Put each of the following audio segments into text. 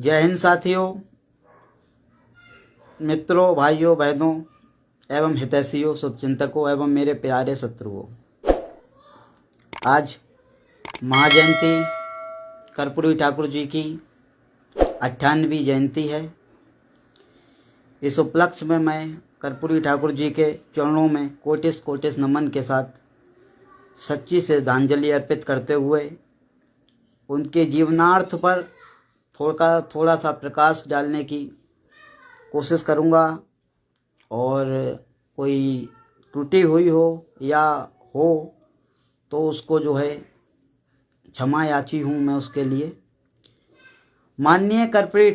जय हिंद साथियों, मित्रों, भाइयों, बहनों एवं हितैषियों, शुभचिंतकों एवं मेरे प्यारे शत्रुओं। आज महाजयंती कर्पूरी ठाकुर जी की 98वीं जयंती है। इस उपलक्ष्य में मैं कर्पूरी ठाकुर जी के चरणों में कोटिस कोटिस नमन के साथ सच्ची श्रद्धांजलि अर्पित करते हुए उनके जीवनार्थ पर थोड़ा सा प्रकाश डालने की कोशिश करूँगा। और कोई त्रुटि हुई हो या हो तो उसको क्षमा याची हूँ मैं उसके लिए। माननीय कर्पूरी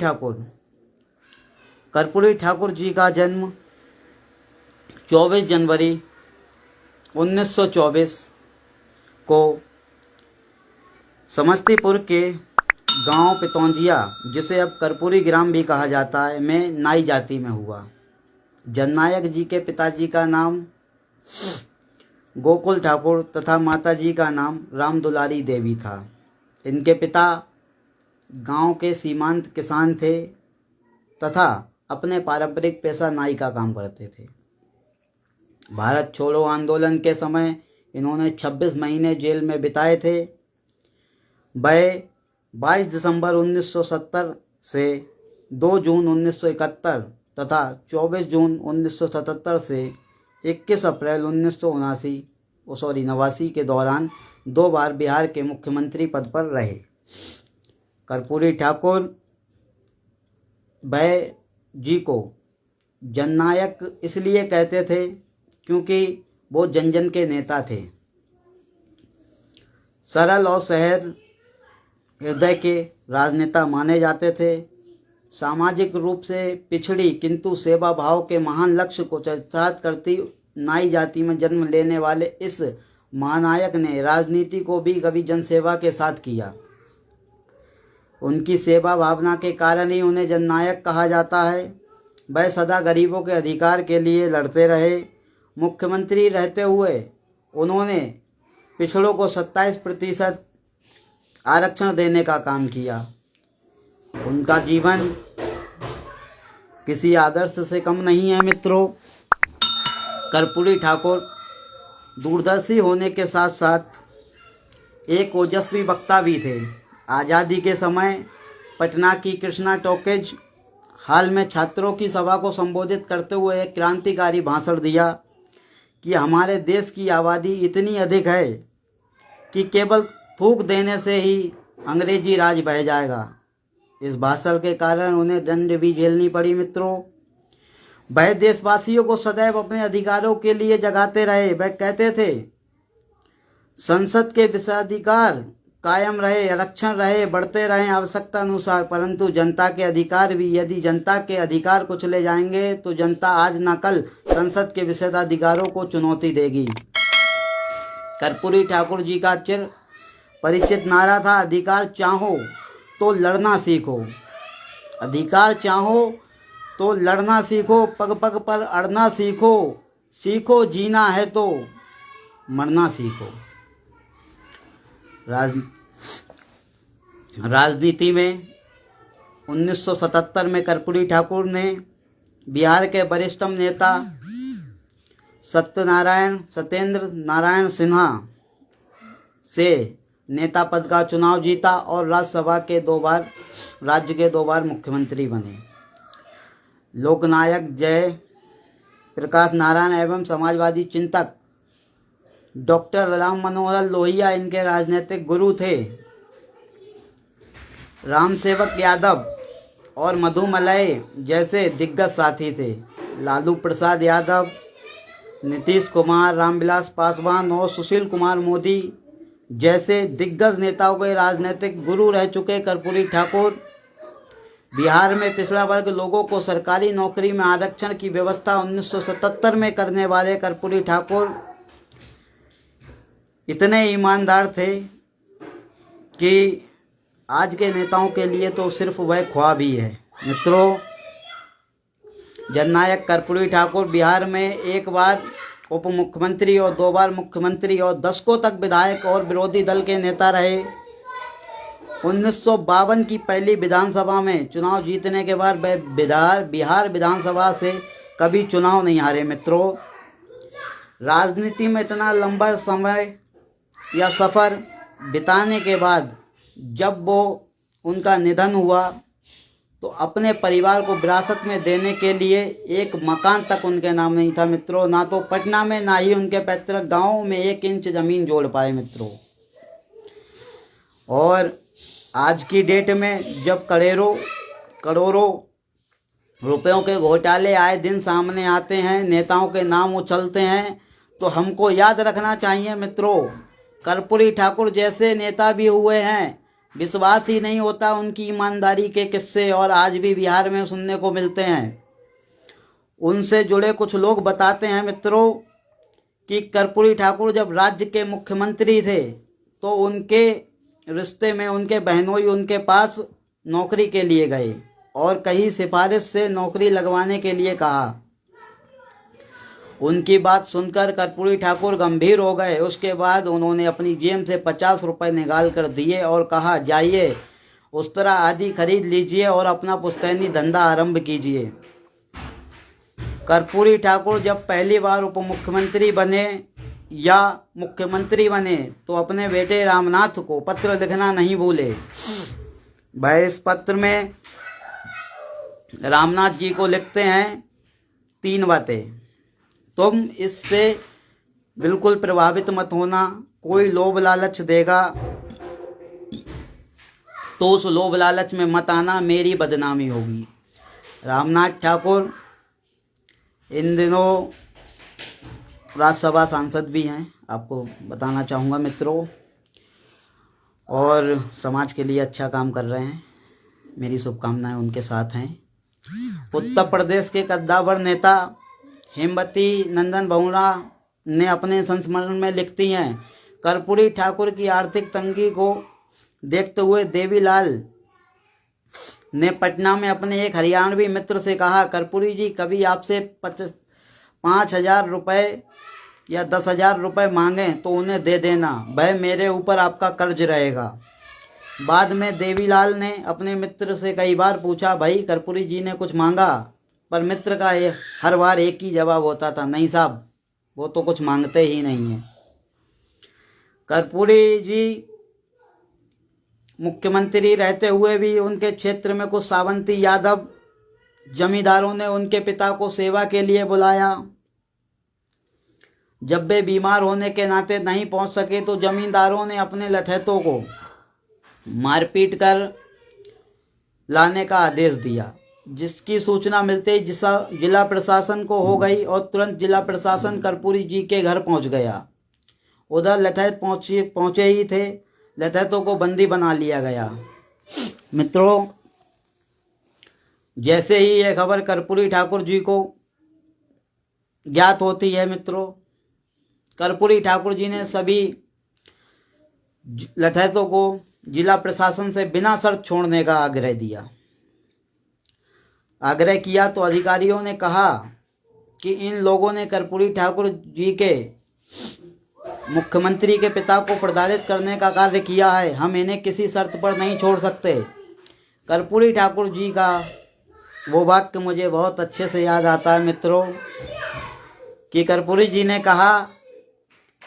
ठाकुर जी का जन्म 24 जनवरी 1924 को समस्तीपुर के गांव पितौंजिया, जिसे अब कर्पूरी ग्राम भी कहा जाता है, में नाई जाति में हुआ। जननायक जी के पिताजी का नाम गोकुल ठाकुर तथा माताजी का नाम राम दुलारी देवी था। इनके पिता गांव के सीमांत किसान थे तथा अपने पारंपरिक पेशा नाई का काम करते थे। भारत छोड़ो आंदोलन के समय इन्होंने 26 महीने जेल में बिताए थे। वह 22 दिसंबर 1970 से 2 जून 1971 तथा 24 जून 1977 से 21 अप्रैल 1989 के दौरान 2 बार बिहार के मुख्यमंत्री पद पर रहे। कर्पूरी ठाकुर वह जी को जननायक इसलिए कहते थे क्योंकि वो जन जन के नेता थे। सरल और सहज हृदय के राजनेता माने जाते थे। सामाजिक रूप से पिछड़ी किंतु सेवा भाव के महान लक्ष्य को चरितार्थ करती नाई जाति में जन्म लेने वाले इस महानायक ने राजनीति को भी कभी जनसेवा के साथ किया। उनकी सेवा भावना के कारण ही उन्हें जननायक कहा जाता है। वह सदा गरीबों के अधिकार के लिए लड़ते रहे। मुख्यमंत्री रहते हुए उन्होंने पिछड़ों को 27% आरक्षण देने का काम किया। उनका जीवन किसी आदर्श से कम नहीं है। मित्रों, कर्पूरी ठाकुर दूरदर्शी होने के साथ साथ एक ओजस्वी वक्ता भी थे। आज़ादी के समय पटना की कृष्णा टॉकीज हाल में छात्रों की सभा को संबोधित करते हुए एक क्रांतिकारी भाषण दिया कि हमारे देश की आबादी इतनी अधिक है कि केवल थूक देने से ही अंग्रेजी राज बह जाएगा। इस भाषण के कारण उन्हें दंड भी झेलनी पड़ी। मित्रों, वह देशवासियों को सदैव अपने अधिकारों के लिए जगाते रहे। वह कहते थे, संसद के विशेषाधिकार कायम रहे, आरक्षण रहे, बढ़ते रहें आवश्यकता अनुसार, परंतु जनता के अधिकार भी। यदि जनता के अधिकार कुचले जाएंगे तो जनता आज न कल संसद के विशेषाधिकारों को चुनौती देगी। कर्पूरी ठाकुर जी का चिर परिचित नारा था, अधिकार चाहो तो लड़ना सीखो। अधिकार चाहो तो लड़ना सीखो, पग पग पर अड़ना सीखो, सीखो जीना है तो मरना सीखो। राजनीति में 1977 में कर्पूरी ठाकुर ने बिहार के वरिष्ठतम नेता सत्येंद्र नारायण सिन्हा से नेता पद का चुनाव जीता और राज्य के 2 बार मुख्यमंत्री बने। लोकनायक जय प्रकाश नारायण एवं समाजवादी चिंतक डॉक्टर राम मनोहर लोहिया इनके राजनीतिक गुरु थे। रामसेवक यादव और मधुमलय जैसे दिग्गज साथी थे। लालू प्रसाद यादव, नीतीश कुमार, रामविलास पासवान और सुशील कुमार मोदी जैसे दिग्गज नेताओं के राजनीतिक गुरु रह चुके कर्पूरी ठाकुर बिहार में पिछड़ा वर्ग लोगों को सरकारी नौकरी में आरक्षण की व्यवस्था 1977 में करने वाले कर्पूरी ठाकुर इतने ईमानदार थे कि आज के नेताओं के लिए तो सिर्फ वह ख्वाब ही है। मित्रों, जननायक कर्पूरी ठाकुर बिहार में 1 बार उप मुख्यमंत्री और 2 बार मुख्यमंत्री और दशकों तक विधायक और विरोधी दल के नेता रहे। 1952 की पहली विधानसभा में चुनाव जीतने के बाद वह बिहार विधानसभा से कभी चुनाव नहीं हारे मित्रों। राजनीति में इतना लंबा समय या सफ़र बिताने के बाद जब वो उनका निधन हुआ तो अपने परिवार को विरासत में देने के लिए एक मकान तक उनके नाम नहीं था मित्रों। ना तो पटना में ना ही उनके पैतृक गांव में 1 इंच ज़मीन जोड़ पाए मित्रों। और आज की डेट में जब करोड़ों रुपयों के घोटाले आए दिन सामने आते हैं, नेताओं के नाम उछलते हैं, तो हमको याद रखना चाहिए मित्रों, कर्पूरी ठाकुर जैसे नेता भी हुए हैं। विश्वास ही नहीं होता उनकी ईमानदारी के किस्से और आज भी बिहार में सुनने को मिलते हैं। उनसे जुड़े कुछ लोग बताते हैं मित्रों कि कर्पूरी ठाकुर जब राज्य के मुख्यमंत्री थे तो उनके रिश्ते में उनके बहनोई उनके पास नौकरी के लिए गए और कहीं सिफारिश से नौकरी लगवाने के लिए कहा। उनकी बात सुनकर कर्पूरी ठाकुर गंभीर हो गए। उसके बाद उन्होंने अपनी जेब से 50 रुपये निकाल कर दिए और कहा, जाइए उस्तरा आदि खरीद लीजिए और अपना पुश्तैनी धंधा आरंभ कीजिए। कर्पूरी ठाकुर जब पहली बार उप मुख्यमंत्री बने या मुख्यमंत्री बने तो अपने बेटे रामनाथ को पत्र लिखना नहीं भूले। वह इस पत्र में रामनाथ जी को लिखते हैं 3 बातें। तुम इससे बिल्कुल प्रभावित मत होना। कोई लोभ लालच देगा तो उस लोभ लालच में मत आना, मेरी बदनामी होगी। रामनाथ ठाकुर इन दिनों राज्यसभा सांसद भी हैं, आपको बताना चाहूँगा मित्रों, और समाज के लिए अच्छा काम कर रहे हैं। मेरी शुभकामनाएं उनके साथ हैं। उत्तर प्रदेश के कद्दावर नेता हेमवती नंदन बहुगुणा ने अपने संस्मरण में लिखती हैं, कर्पूरी ठाकुर की आर्थिक तंगी को देखते हुए देवीलाल ने पटना में अपने एक हरियाणवी मित्र से कहा, कर्पूरी जी कभी आपसे 5,000 रुपये या 10,000 रुपये मांगें तो उन्हें दे देना, वह मेरे ऊपर आपका कर्ज रहेगा। बाद में देवीलाल ने अपने मित्र से कई बार पूछा, भाई कर्पूरी जी ने कुछ मांगा? पर मित्र का हर बार एक ही जवाब होता था, नहीं साहब वो तो कुछ मांगते ही नहीं है। कर्पूरी जी मुख्यमंत्री रहते हुए भी उनके क्षेत्र में कुछ सावंती यादव जमींदारों ने उनके पिता को सेवा के लिए बुलाया। जब वे बीमार होने के नाते नहीं पहुंच सके तो जमींदारों ने अपने लठैतों को मारपीट कर लाने का आदेश दिया, जिसकी सूचना मिलते ही जिला प्रशासन को हो गई और तुरंत जिला प्रशासन कर्पूरी जी के घर पहुंच गया। उधर लठैत पहुंचे ही थे, लठैतों को बंदी बना लिया गया। मित्रों, जैसे ही यह खबर कर्पूरी ठाकुर जी को ज्ञात होती है मित्रों, कर्पूरी ठाकुर जी ने सभी लठैतों को जिला प्रशासन से बिना शर्त छोड़ने का आग्रह किया तो अधिकारियों ने कहा कि इन लोगों ने कर्पूरी ठाकुर जी के मुख्यमंत्री के पिता को प्रताड़ित करने का कार्य किया है, हम इन्हें किसी शर्त पर नहीं छोड़ सकते। कर्पूरी ठाकुर जी का वो वाक्य मुझे बहुत अच्छे से याद आता है मित्रों कि कर्पूरी जी ने कहा,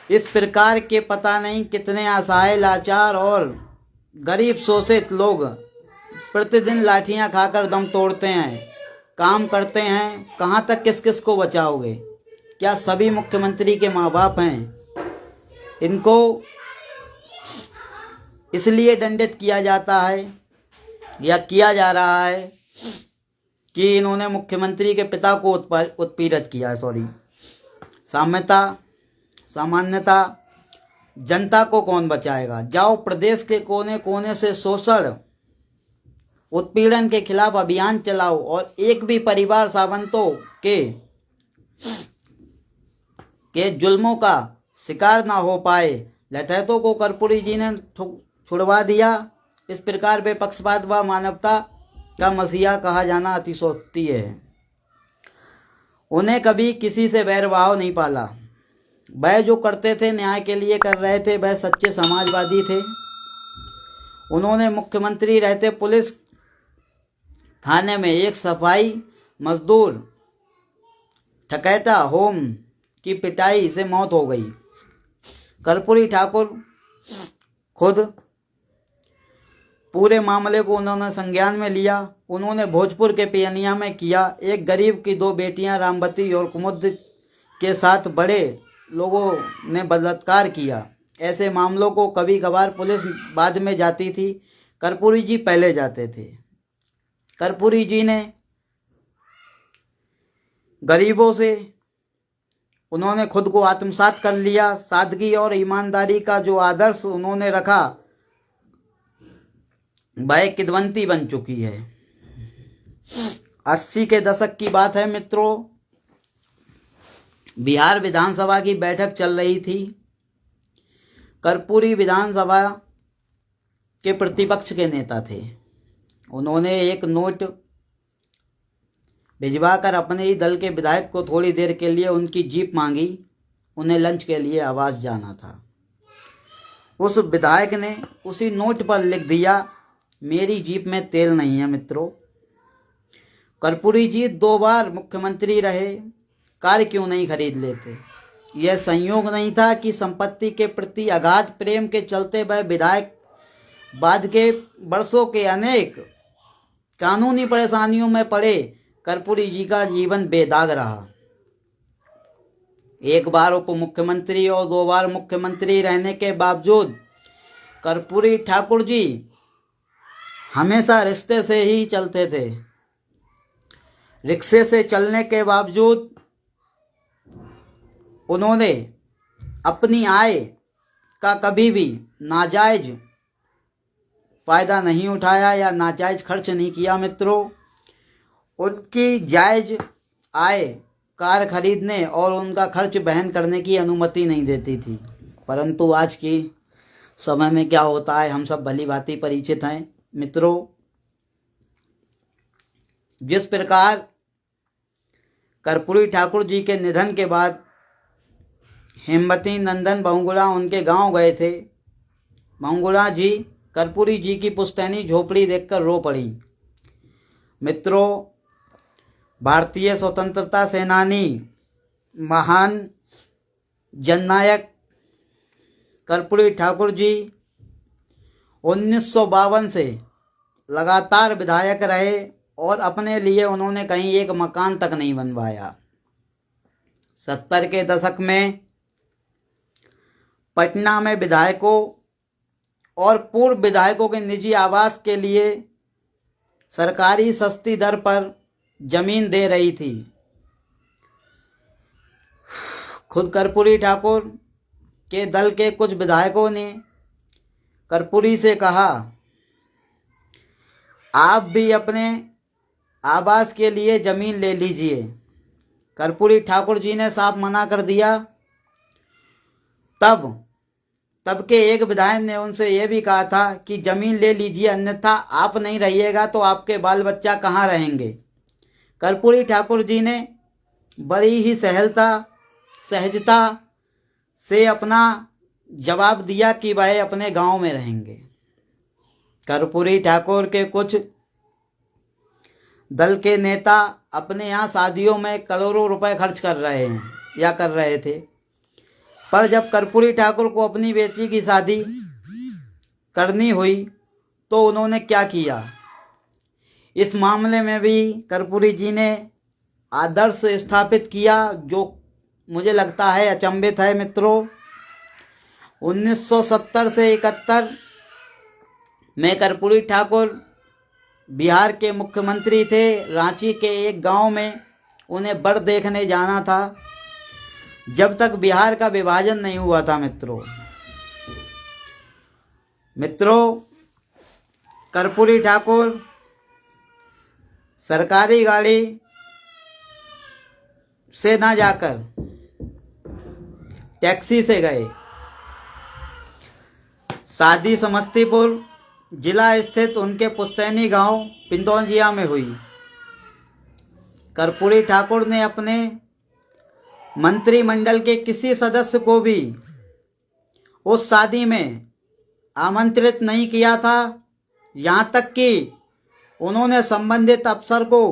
इस प्रकार के पता नहीं कितने असहाय, लाचार और गरीब शोषित लोग प्रतिदिन लाठियां खाकर दम तोड़ते हैं, काम करते हैं, कहाँ तक किस किस को बचाओगे? क्या सभी मुख्यमंत्री के माँ बाप हैं? इनको इसलिए दंडित किया जाता है या किया जा रहा है कि इन्होंने मुख्यमंत्री के पिता को उत्पीड़ित किया है। सामान्यता जनता को कौन बचाएगा? जाओ प्रदेश के कोने कोने से शोषण उत्पीड़न के खिलाफ अभियान चलाओ और एक भी परिवार सावंतों के जुल्मों का शिकार ना हो पाए। लठैतों को कर्पूरी जी ने छुड़वा दिया। इस प्रकार वे पक्षपात व मानवता का मसीहा कहा जाना अतिशयोक्ति है। उन्हें कभी किसी से वैरभाव नहीं पाला। वह जो करते थे न्याय के लिए कर रहे थे, वह सच्चे समाजवादी थे। उन्होंने मुख्यमंत्री रहते पुलिस थाने में एक सफाई मजदूर ठकेटा होम की पिटाई से मौत हो गई। कर्पूरी ठाकुर खुद पूरे मामले को उन्होंने संज्ञान में लिया। उन्होंने भोजपुर के पियनिया में किया। एक गरीब की 2 बेटियां रामवती और कुमुद के साथ बड़े लोगों ने बलात्कार किया। ऐसे मामलों को कभी कभार पुलिस बाद में जाती थी, कर्पूरी जी पहले जाते थे। कर्पूरी जी ने गरीबों से उन्होंने खुद को आत्मसात कर लिया। सादगी और ईमानदारी का जो आदर्श उन्होंने रखा वह किदवंती बन चुकी है। 80 के दशक की बात है मित्रों। बिहार विधानसभा की बैठक चल रही थी। कर्पूरी विधानसभा के प्रतिपक्ष के नेता थे। उन्होंने एक नोट भिजवाकर अपने ही दल के विधायक को थोड़ी देर के लिए उनकी जीप मांगी। उन्हें लंच के लिए आवास जाना था। उस विधायक ने उसी नोट पर लिख दिया, मेरी जीप में तेल नहीं है। मित्रों, कर्पूरी जी 2 बार मुख्यमंत्री रहे, कार क्यों नहीं खरीद लेते? यह संयोग नहीं था कि संपत्ति के प्रति अगाध प्रेम के चलते वह विधायक बाद के वर्षों के अनेक कानूनी परेशानियों में पड़े कर्पूरी जी का जीवन बेदाग रहा। 1 बार उप मुख्यमंत्री और 2 बार मुख्यमंत्री रहने के बावजूद कर्पूरी ठाकुर जी हमेशा रिश्ते से ही चलते थे। रिक्शे से चलने के बावजूद उन्होंने अपनी आय का कभी भी नाजायज फायदा नहीं उठाया या नाजायज खर्च नहीं किया। मित्रों, उनकी जायज आय कार खरीदने और उनका खर्च वहन करने की अनुमति नहीं देती थी। परंतु आज की समय में क्या होता है हम सब भली भांति परिचित हैं। मित्रों, जिस प्रकार कर्पूरी ठाकुर जी के निधन के बाद हेमवती नंदन बहुगुणा उनके गांव गए थे। बहुगुणा जी कर्पूरी जी की पुश्तैनी झोपड़ी देखकर रो पड़ी। मित्रों, भारतीय स्वतंत्रता सेनानी महान जननायक कर्पूरी ठाकुर जी 1952 से लगातार विधायक रहे और अपने लिए उन्होंने कहीं एक मकान तक नहीं बनवाया। 70 के दशक में पटना में विधायकों और पूर्व विधायकों के निजी आवास के लिए सरकारी सस्ती दर पर जमीन दे रही थी। खुद कर्पूरी ठाकुर के दल के कुछ विधायकों ने कर्पूरी से कहा, आप भी अपने आवास के लिए जमीन ले लीजिए। कर्पूरी ठाकुर जी ने साफ मना कर दिया। तब के एक विधायक ने उनसे यह भी कहा था कि जमीन ले लीजिए, अन्यथा आप नहीं रहिएगा तो आपके बाल बच्चा कहाँ रहेंगे। कर्पूरी ठाकुर जी ने बड़ी ही सहजता से अपना जवाब दिया कि वह अपने गांव में रहेंगे। कर्पूरी ठाकुर के कुछ दल के नेता अपने यहाँ शादियों में करोड़ों रुपए खर्च कर रहे थे, पर जब कर्पूरी ठाकुर को अपनी बेटी की शादी करनी हुई तो उन्होंने क्या किया। इस मामले में भी कर्पूरी जी ने आदर्श स्थापित किया जो मुझे लगता है अचंभित है। मित्रों, 1970 से 71 में कर्पूरी ठाकुर बिहार के मुख्यमंत्री थे। रांची के एक गांव में उन्हें वर देखने जाना था जब तक बिहार का विभाजन नहीं हुआ था। मित्रों, कर्पूरी ठाकुर सरकारी गाड़ी से ना जाकर टैक्सी से गए। शादी समस्तीपुर जिला स्थित उनके पुश्तैनी गांव पिंदौजिया में हुई। कर्पूरी ठाकुर ने अपने मंत्रिमंडल के किसी सदस्य को भी उस शादी में आमंत्रित नहीं किया था। यहाँ तक कि उन्होंने संबंधित अफसर को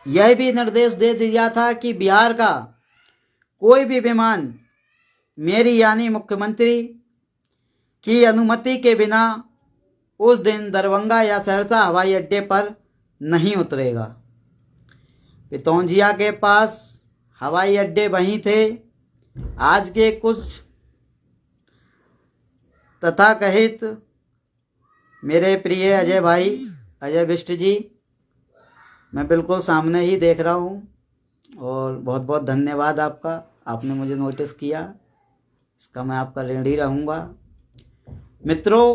यह भी निर्देश दे दिया था कि बिहार का कोई भी विमान मेरी यानी मुख्यमंत्री की अनुमति के बिना उस दिन दरभंगा या सहरसा हवाई अड्डे पर नहीं उतरेगा। पितौंजिया के पास हवाई अड्डे वहीं थे। आज के कुछ तथाकथित मेरे प्रिय अजय भाई, अजय बिष्ट जी, मैं बिल्कुल सामने ही देख रहा हूँ और बहुत बहुत धन्यवाद आपका, आपने मुझे नोटिस किया, इसका मैं आपका ऋणी रहूँगा। मित्रों,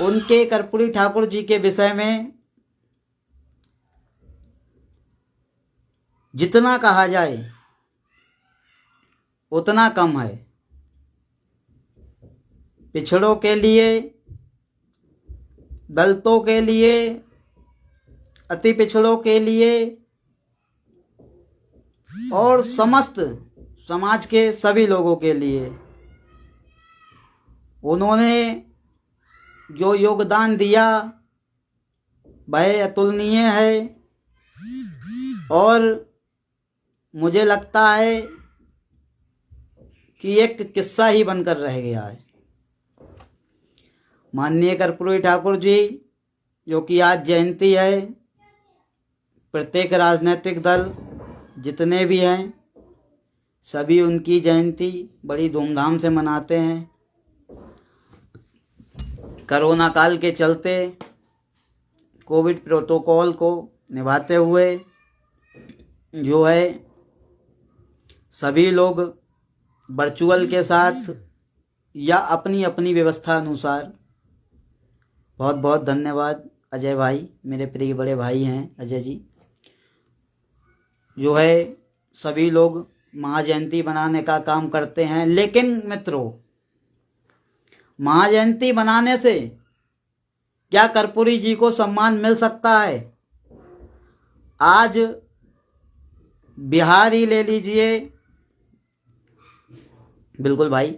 उनके कर्पूरी ठाकुर जी के विषय में जितना कहा जाए उतना कम है। पिछड़ों के लिए, दलितों के लिए, अति पिछड़ों के लिए और समस्त समाज के सभी लोगों के लिए उन्होंने जो योगदान दिया वह अतुलनीय है और मुझे लगता है कि एक किस्सा ही बनकर रह गया है। माननीय कर्पूरी ठाकुर जी, जो कि आज जयंती है, प्रत्येक राजनीतिक दल जितने भी हैं सभी उनकी जयंती बड़ी धूमधाम से मनाते हैं। कोरोना काल के चलते कोविड प्रोटोकॉल को निभाते हुए जो है सभी लोग वर्चुअल के साथ या अपनी अपनी व्यवस्था अनुसार, बहुत बहुत धन्यवाद अजय भाई, मेरे प्रिय बड़े भाई हैं अजय जी, जो है सभी लोग महाजयंती बनाने का काम करते हैं। लेकिन मित्रों, महाजयंती बनाने से क्या कर्पूरी जी को सम्मान मिल सकता है? आज बिहार ही ले लीजिए, बिल्कुल भाई,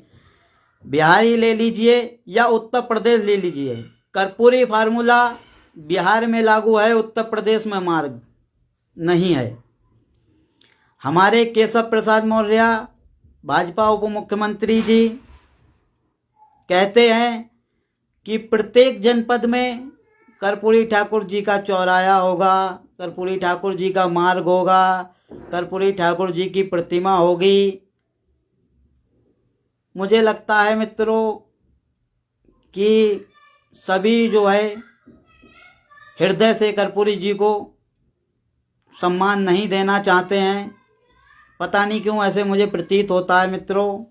बिहार ही ले लीजिए या उत्तर प्रदेश ले लीजिए, कर्पूरी फार्मूला बिहार में लागू है, उत्तर प्रदेश में मार्ग नहीं है। हमारे केशव प्रसाद मौर्य भाजपा उप मुख्यमंत्री जी कहते हैं कि प्रत्येक जनपद में कर्पूरी ठाकुर जी का चौराहा होगा, कर्पूरी ठाकुर जी का मार्ग होगा, कर्पूरी ठाकुर जी की प्रतिमा होगी। मुझे लगता है मित्रों कि सभी जो है हृदय से कर्पूरी जी को सम्मान नहीं देना चाहते हैं। पता नहीं क्यों ऐसे मुझे प्रतीत होता है मित्रों,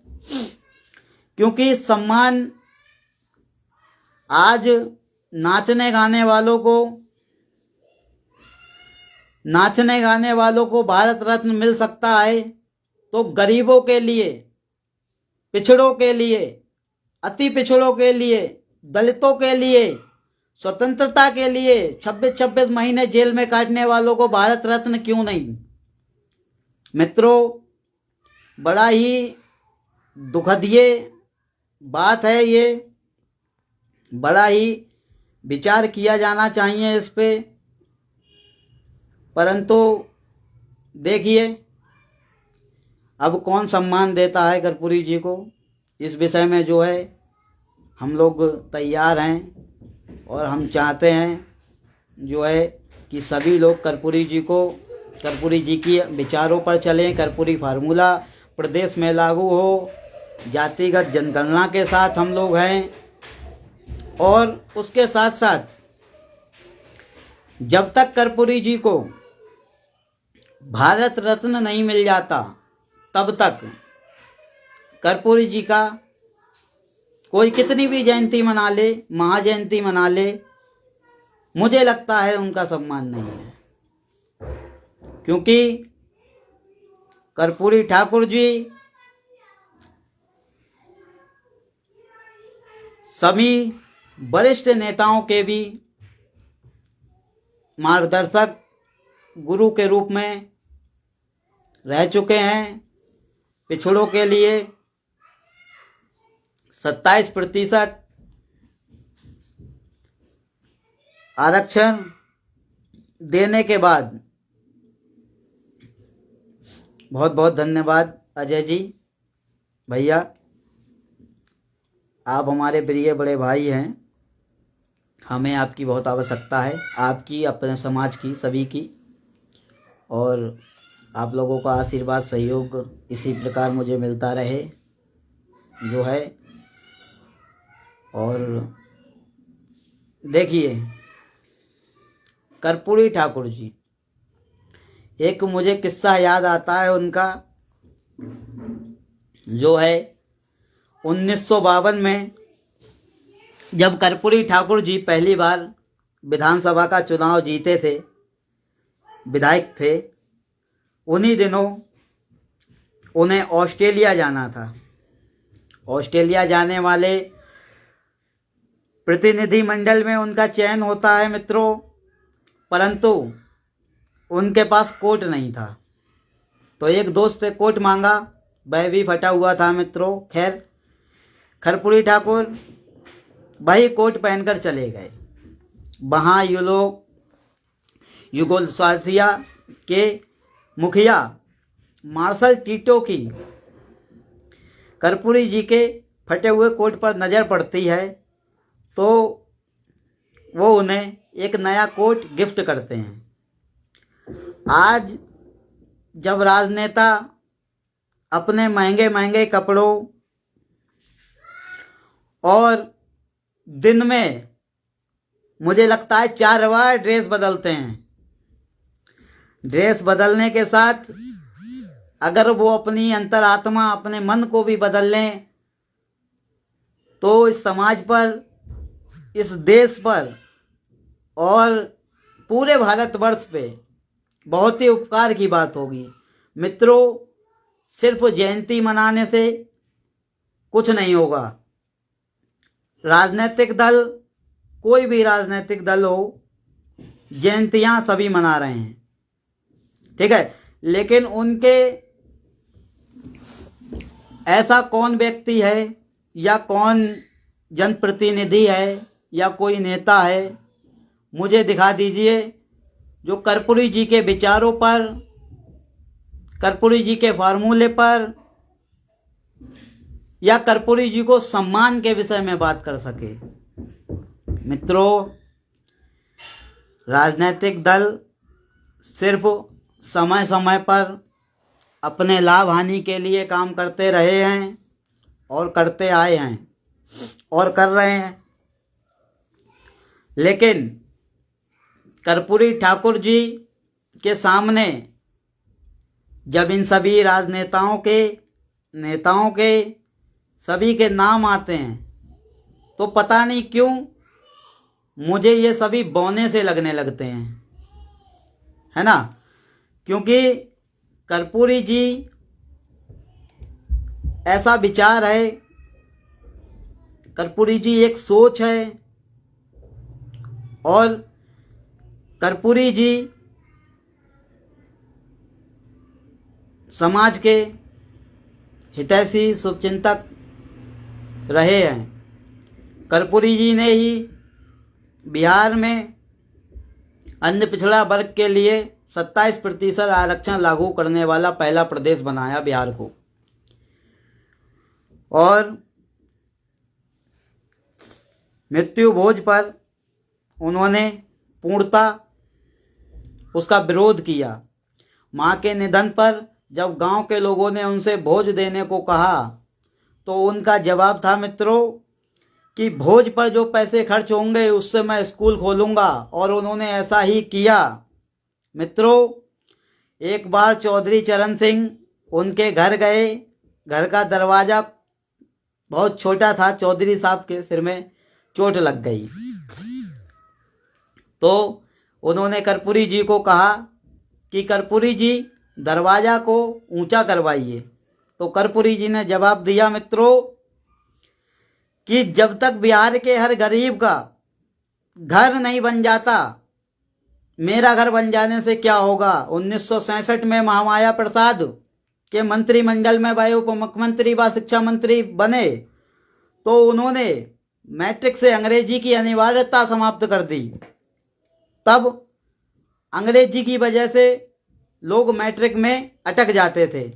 क्योंकि सम्मान आज नाचने गाने वालों को भारत रत्न मिल सकता है, तो गरीबों के लिए, पिछड़ों के लिए, अति पिछड़ों के लिए, दलितों के लिए, स्वतंत्रता के लिए 26-26 महीने जेल में काटने वालों को भारत रत्न क्यों नहीं? मित्रों, बड़ा ही दुखद ये बात है, ये बड़ा ही विचार किया जाना चाहिए इस पे। परंतु देखिए अब कौन सम्मान देता है कर्पूरी जी को, इस विषय में जो है हम लोग तैयार हैं और हम चाहते हैं जो है कि सभी लोग कर्पूरी जी की विचारों पर चलें। कर्पूरी फार्मूला प्रदेश में लागू हो, जातिगत जनगणना के साथ हम लोग हैं और उसके साथ साथ जब तक कर्पूरी जी को भारत रत्न नहीं मिल जाता तब तक कर्पूरी जी का कोई कितनी भी जयंती मना ले, महाजयंती मना ले, मुझे लगता है उनका सम्मान नहीं है। क्योंकि कर्पूरी ठाकुर जी सभी वरिष्ठ नेताओं के भी मार्गदर्शक गुरु के रूप में रह चुके हैं। पिछड़ों के लिए, 27% आरक्षण देने के बाद, बहुत बहुत धन्यवाद अजय जी भैया, आप हमारे प्रिय बड़े भाई हैं। हमें आपकी बहुत आवश्यकता है, आपकी, अपने समाज की, सभी की। और आप लोगों का आशीर्वाद सहयोग इसी प्रकार मुझे मिलता रहे जो है। और देखिए कर्पूरी ठाकुर जी, एक मुझे किस्सा याद आता है उनका, जो है 1952 में जब कर्पूरी ठाकुर जी पहली बार विधानसभा का चुनाव जीते थे, विधायक थे, उन्हीं दिनों उन्हें ऑस्ट्रेलिया जाना था। ऑस्ट्रेलिया जाने वाले प्रतिनिधिमंडल में उनका चयन होता है मित्रों, परंतु उनके पास कोट नहीं था। तो एक दोस्त से कोट मांगा, वह भी फटा हुआ था मित्रों। खैर कर्पूरी ठाकुर वही कोट पहनकर चले गए। वहाँ युगोस्लाविया के मुखिया मार्शल टीटो की कर्पूरी जी के फटे हुए कोट पर नज़र पड़ती है, तो वो उन्हें एक नया कोट गिफ्ट करते हैं। आज जब राजनेता अपने महंगे महंगे कपड़ों और दिन में मुझे लगता है 4 बार ड्रेस बदलते हैं, ड्रेस बदलने के साथ अगर वो अपनी अंतरात्मा, अपने मन को भी बदल लें, तो इस समाज पर, इस देश पर और पूरे भारतवर्ष पे बहुत ही उपकार की बात होगी। मित्रों, सिर्फ जयंती मनाने से कुछ नहीं होगा। राजनीतिक दल, कोई भी राजनीतिक दल हो, जयंतियां सभी मना रहे हैं, ठीक है, लेकिन उनके ऐसा कौन व्यक्ति है या कौन जनप्रतिनिधि है या कोई नेता है, मुझे दिखा दीजिए, जो कर्पूरी जी के विचारों पर, कर्पूरी जी के फार्मूले पर या कर्पूरी जी को सम्मान के विषय में बात कर सके। मित्रों, राजनीतिक दल सिर्फ समय समय पर अपने लाभ हानि के लिए काम करते रहे हैं और करते आए हैं और कर रहे हैं, लेकिन कर्पूरी ठाकुर जी के सामने जब इन सभी राजनेताओं के, नेताओं के, सभी के नाम आते हैं, तो पता नहीं क्यों मुझे ये सभी बौने से लगने लगते हैं, है ना। क्योंकि कर्पूरी जी ऐसा विचार है, कर्पूरी जी एक सोच है, और कर्पूरी जी समाज के हितैषी शुभचिंतक रहे हैं। कर्पूरी जी ने ही बिहार में अन्य पिछड़ा वर्ग के लिए 27% आरक्षण लागू करने वाला पहला प्रदेश बनाया बिहार को, और मृत्यु भोज पर उन्होंने पूर्णतः उसका विरोध किया। मां के निधन पर जब गांव के लोगों ने उनसे भोज देने को कहा, तो उनका जवाब था मित्रों कि भोज पर जो पैसे खर्च होंगे उससे मैं स्कूल खोलूंगा, और उन्होंने ऐसा ही किया। मित्रों, एक बार चौधरी चरण सिंह उनके घर गए, घर का दरवाजा बहुत छोटा था, चौधरी साहब के सिर में चोट लग गई, तो उन्होंने कर्पूरी जी को कहा कि कर्पूरी जी दरवाजा को ऊंचा करवाइए। तो कर्पूरी जी ने जवाब दिया मित्रों कि जब तक बिहार के हर गरीब का घर नहीं बन जाता, मेरा घर बन जाने से क्या होगा। 1967 में महामाया प्रसाद के मंत्रिमंडल में वह उप मुख्यमंत्री व शिक्षा मंत्री बने, तो उन्होंने मैट्रिक से अंग्रेजी की अनिवार्यता समाप्त कर दी। तब अंग्रेजी की वजह से लोग मैट्रिक में अटक जाते थे।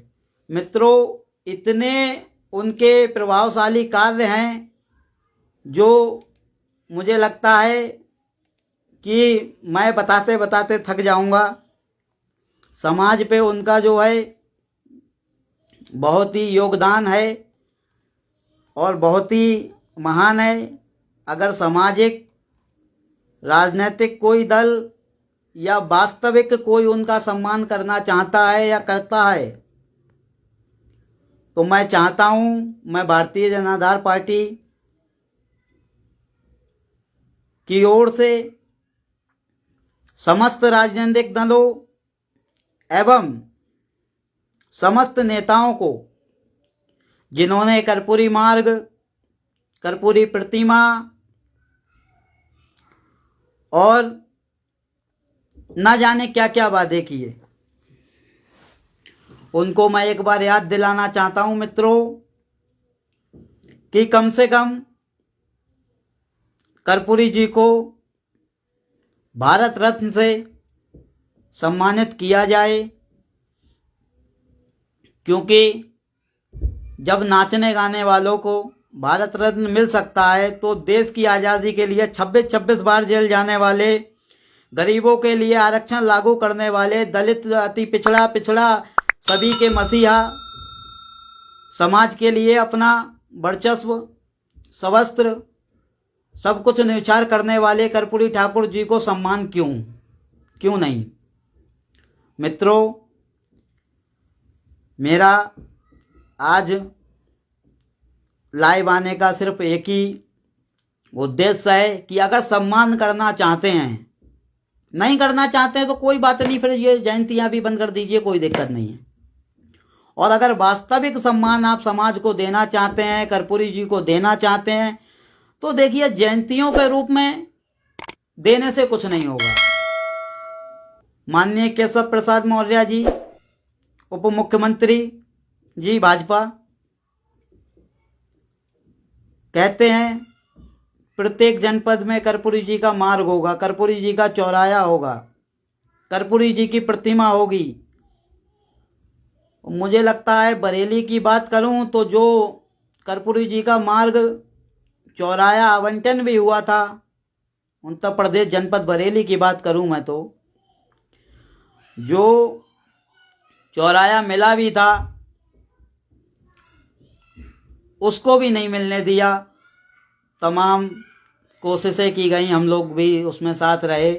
मित्रों, इतने उनके प्रभावशाली कार्य हैं जो मुझे लगता है कि मैं बताते बताते थक जाऊंगा। समाज पे उनका जो है बहुत ही योगदान है और बहुत ही महान है। अगर सामाजिक राजनीतिक कोई दल या वास्तविक कोई उनका सम्मान करना चाहता है या करता है, तो मैं चाहता हूं, मैं भारतीय जनाधार पार्टी की ओर से समस्त राजनीतिक दलों एवं समस्त नेताओं को, जिन्होंने कर्पूरी मार्ग, कर्पूरी प्रतिमा और न जाने क्या क्या वादे किए, उनको मैं एक बार याद दिलाना चाहता हूं मित्रों कि कम से कम कर्पूरी जी को भारत रत्न से सम्मानित किया जाए, क्योंकि जब नाचने गाने वालों को भारत रत्न मिल सकता है तो देश की आज़ादी के लिए 26-26 बार जेल जाने वाले, गरीबों के लिए आरक्षण लागू करने वाले, दलित अति पिछड़ा सभी के मसीहा, समाज के लिए अपना वर्चस्व, सवस्त्र, सब कुछ न्यौछावर करने वाले कर्पूरी ठाकुर जी को सम्मान क्यों नहीं। मित्रों, मेरा आज लाइव आने का सिर्फ एक ही उद्देश्य है कि अगर सम्मान करना चाहते हैं, नहीं करना चाहते हैं तो कोई बात नहीं, फिर ये जयंतियां भी बंद कर दीजिए, कोई दिक्कत नहीं है। और अगर वास्तविक सम्मान आप समाज को देना चाहते हैं, कर्पूरी जी को देना चाहते हैं, तो देखिए जयंतियों के रूप में देने से कुछ नहीं होगा। माननीय केशव प्रसाद मौर्य जी, उप मुख्यमंत्री जी भाजपा, कहते हैं प्रत्येक जनपद में कर्पूरी जी का मार्ग होगा, कर्पूरी जी का चौराया होगा, कर्पूरी जी की प्रतिमा होगी। मुझे लगता है बरेली की बात करूं तो जो कर्पूरी जी का मार्ग चौराया आवंटन भी हुआ था, उत्तर प्रदेश जनपद बरेली की बात करूं मैं तो जो चौराया मिला भी था उसको भी नहीं मिलने दिया। तमाम कोशिशें की गई, हम लोग भी उसमें साथ रहे।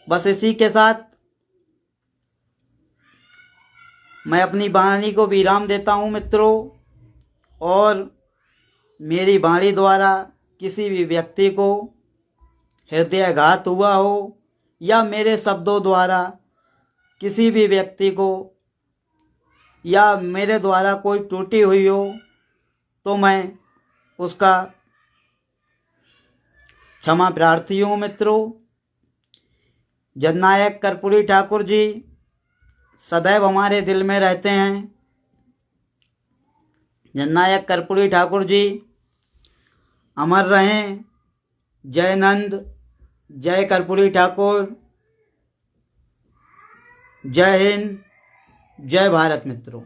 बस इसी के साथ मैं अपनी वाणी को विराम देता हूं मित्रों, और मेरी वाणी द्वारा किसी भी व्यक्ति को हृदयाघात हुआ हो या मेरे शब्दों द्वारा किसी भी व्यक्ति को या मेरे द्वारा कोई त्रुटि हुई हो तो मैं उसका क्षमा प्रार्थी हूँ मित्रों। जननायक कर्पूरी ठाकुर जी सदैव हमारे दिल में रहते हैं। जननायक कर्पूरी ठाकुर जी अमर रहें। जय नंद, जय कर्पूरी ठाकुर, जय हिंद, जय भारत मित्रों।